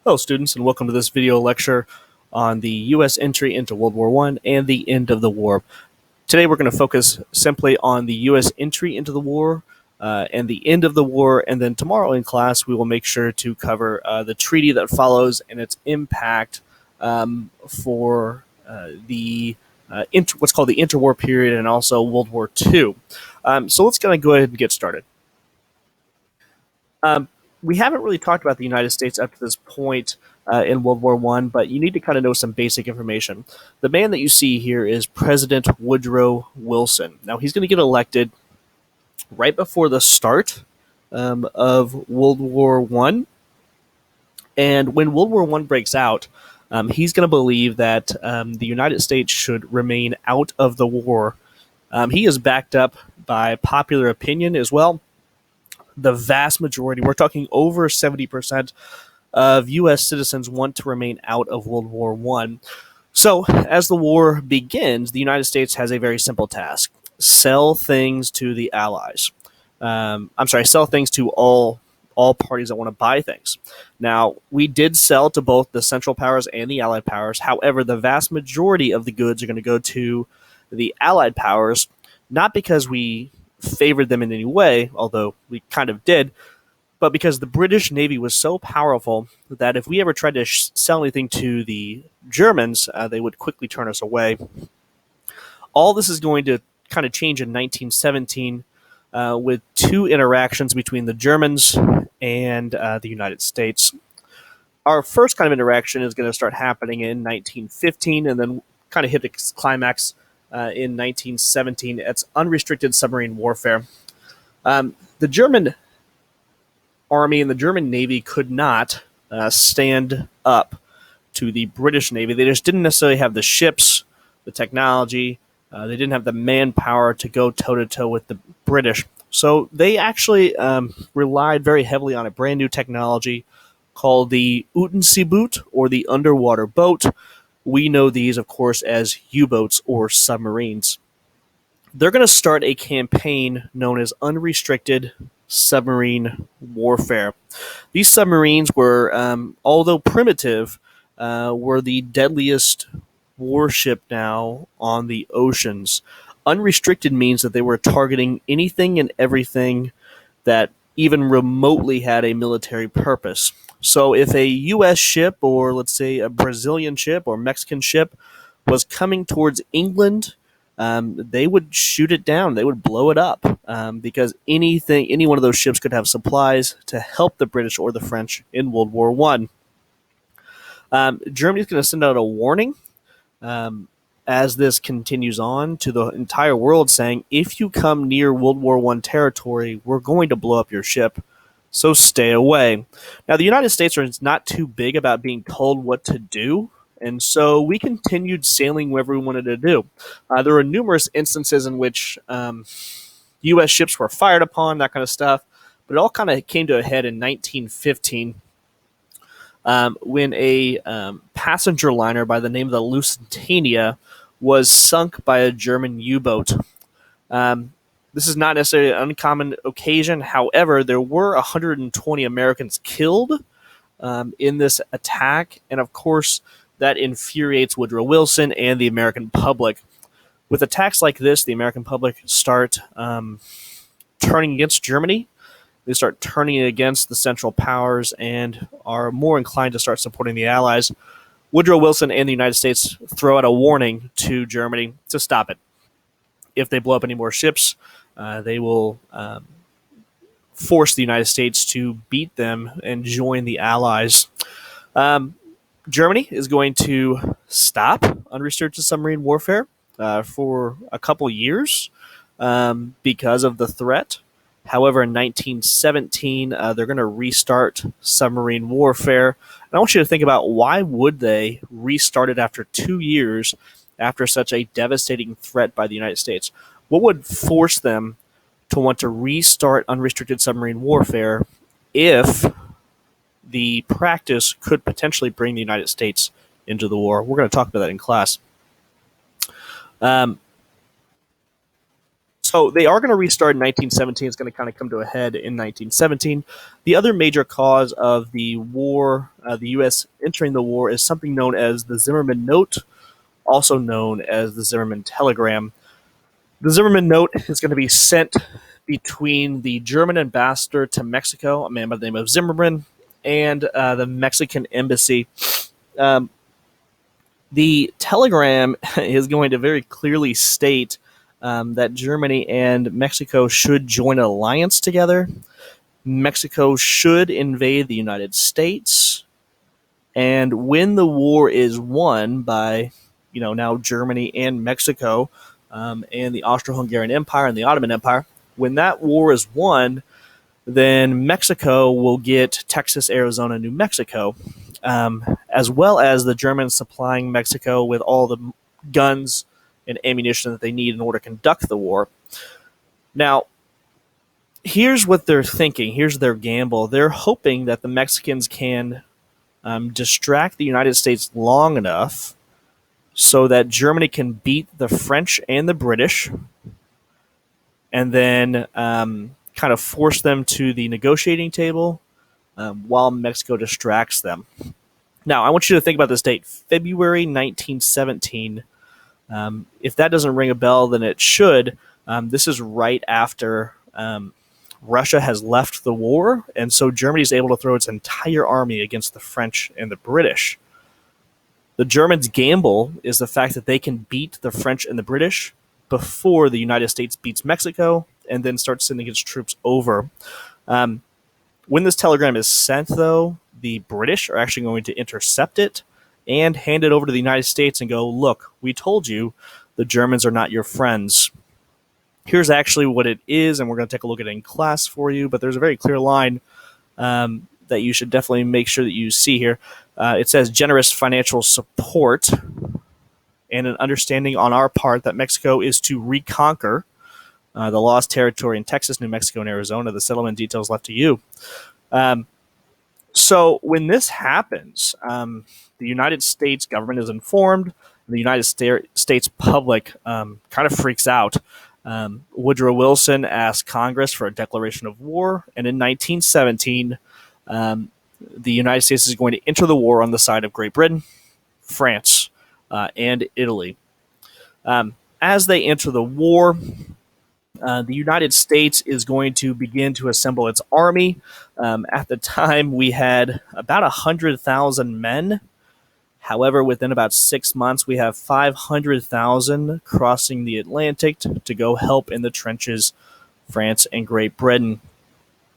Hello students, and welcome to this video lecture on the U.S. entry into World War I and the end of the war. Today we're going to focus simply on the U.S. entry into the war and the end of the war, and then tomorrow in class we will make sure to cover the treaty that follows and its impact for what's called the interwar period and also World War II. So let's kind of go ahead and get started. We haven't really talked about the United States up to this point in World War I, but you need to kind of know some basic information. The man that you see here is President Woodrow Wilson. Now, he's going to get elected right before the start of World War I. And when World War I breaks out, he's going to believe that the United States should remain out of the war. He is backed up by popular opinion as well. The vast majority, we're talking over 70% of U.S. citizens want to remain out of World War I. So as the war begins, the United States has a very simple task: sell things to the Allies. Sell things to all parties that want to buy things. Now, we did sell to both the Central Powers and the Allied Powers. However, the vast majority of the goods are going to go to the Allied Powers, not because we favored them in any way, although we kind of did, but because the British Navy was so powerful that if we ever tried to sell anything to the Germans, they would quickly turn us away. All this is going to kind of change in 1917 with two interactions between the Germans and the United States. Our first kind of interaction is going to start happening in 1915 and then kind of hit its climax in 1917. It's unrestricted submarine warfare. The German Army and the German Navy could not stand up to the British Navy. They just didn't necessarily have the ships, the technology. They didn't have the manpower to go toe-to-toe with the British. So they actually relied very heavily on a brand new technology called the Unterseeboot, or the underwater boat. We know these, of course, as U-boats or submarines. They're going to start a campaign known as unrestricted submarine warfare. These submarines were, although primitive, were the deadliest warship now on the oceans. Unrestricted means that they were targeting anything and everything that even remotely had a military purpose. So if a U.S. ship, or let's say a Brazilian ship or Mexican ship, was coming towards England, they would shoot it down. They would blow it up because any one of those ships could have supplies to help the British or the French in World War I. Germany's going to send out a warning as this continues on to the entire world, saying, if you come near World War I territory, we're going to blow up your ship, so stay away. Now, the United States is not too big about being told what to do, and so we continued sailing wherever we wanted to do. There were numerous instances in which U.S. ships were fired upon, that kind of stuff, but it all kind of came to a head in 1915 when a passenger liner by the name of the Lusitania was sunk by a German U-boat. This is not necessarily an uncommon occasion. However, there were 120 Americans killed in this attack, and of course, that infuriates Woodrow Wilson and the American public. With attacks like this, the American public start turning against Germany. They start turning against the Central Powers and are more inclined to start supporting the Allies. Woodrow Wilson and the United States throw out a warning to Germany to stop it. If they blow up any more ships, they will force the United States to beat them and join the Allies. Germany is going to stop unrestricted submarine warfare for a couple years because of the threat. However, in 1917, they're going to restart submarine warfare. And I want you to think about, why would they restart it after 2 years after such a devastating threat by the United States? What would force them to want to restart unrestricted submarine warfare if the practice could potentially bring the United States into the war? We're going to talk about that in class. So they are going to restart in 1917. It's going to kind of come to a head in 1917. The other major cause of the war, the U.S. entering the war, is something known as the Zimmerman Note, also known as the Zimmerman Telegram. The Zimmerman Note is going to be sent between the German ambassador to Mexico, a man by the name of Zimmerman, and the Mexican embassy. Um, the telegram is going to very clearly state that Germany and Mexico should join an alliance together. Mexico should invade the United States. And when the war is won by, now Germany and Mexico, and the Austro-Hungarian Empire and the Ottoman Empire, when that war is won, then Mexico will get Texas, Arizona, New Mexico, as well as the Germans supplying Mexico with all the guns and ammunition that they need in order to conduct the war. Now, here's what they're thinking. Here's their gamble. They're hoping that the Mexicans can distract the United States long enough so that Germany can beat the French and the British, and then kind of force them to the negotiating table while Mexico distracts them. Now, I want you to think about this date, February 1917. If that doesn't ring a bell, then it should. This is right after Russia has left the war, and so Germany is able to throw its entire army against the French and the British. The Germans' gamble is the fact that they can beat the French and the British before the United States beats Mexico and then starts sending its troops over. When this telegram is sent, though, the British are actually going to intercept it and hand it over to the United States and go, look, we told you the Germans are not your friends. Here's actually what it is, and we're going to take a look at it in class for you, but there's a very clear line that you should definitely make sure that you see here. It says generous financial support and an understanding on our part that Mexico is to reconquer the lost territory in Texas, New Mexico, and Arizona. The settlement details left to you. So when this happens, the United States government is informed. The United States public kind of freaks out. Woodrow Wilson asked Congress for a declaration of war, and in 1917, the United States is going to enter the war on the side of Great Britain, France, and Italy. As they enter the war, the United States is going to begin to assemble its army. At the time, we had about 100,000 men. However, within about 6 months, we have 500,000 crossing the Atlantic to go help in the trenches, France and Great Britain.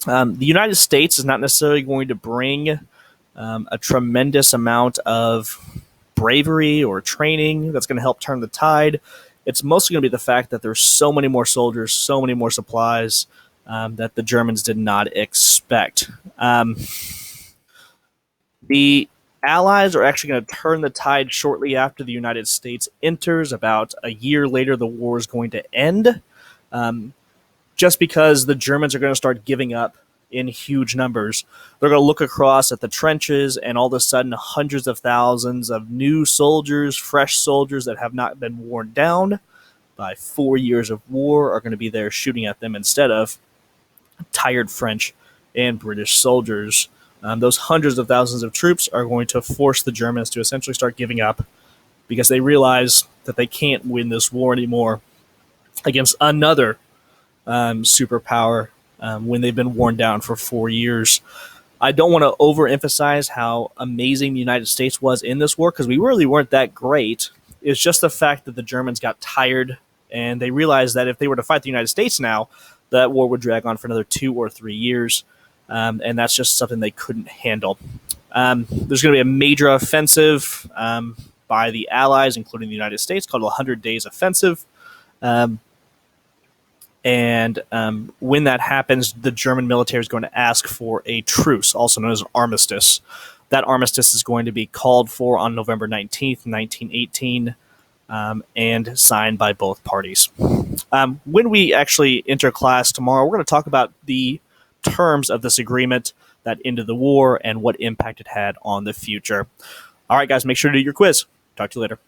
The United States is not necessarily going to bring a tremendous amount of bravery or training that's going to help turn the tide. It's mostly going to be the fact that there's so many more soldiers, so many more supplies that the Germans did not expect. The Allies are actually going to turn the tide shortly after the United States enters. About a year later, the war is going to end, just because the Germans are going to start giving up in huge numbers. They're going to look across at the trenches, and all of a sudden, hundreds of thousands of new soldiers, fresh soldiers that have not been worn down by 4 years of war are going to be there shooting at them instead of tired French and British soldiers. Those hundreds of thousands of troops are going to force the Germans to essentially start giving up because they realize that they can't win this war anymore against another superpower when they've been worn down for 4 years. I don't want to overemphasize how amazing the United States was in this war because we really weren't that great. It's just the fact that the Germans got tired and they realized that if they were to fight the United States now, that war would drag on for another 2 or 3 years. And that's just something they couldn't handle. There's going to be a major offensive by the Allies, including the United States, called the 100 Days Offensive. And when that happens, the German military is going to ask for a truce, also known as an armistice. That armistice is going to be called for on November 19th, 1918, and signed by both parties. When we actually enter class tomorrow, we're going to talk about the terms of this agreement that ended the war and what impact it had on the future. All right, guys, make sure to do your quiz. Talk to you later.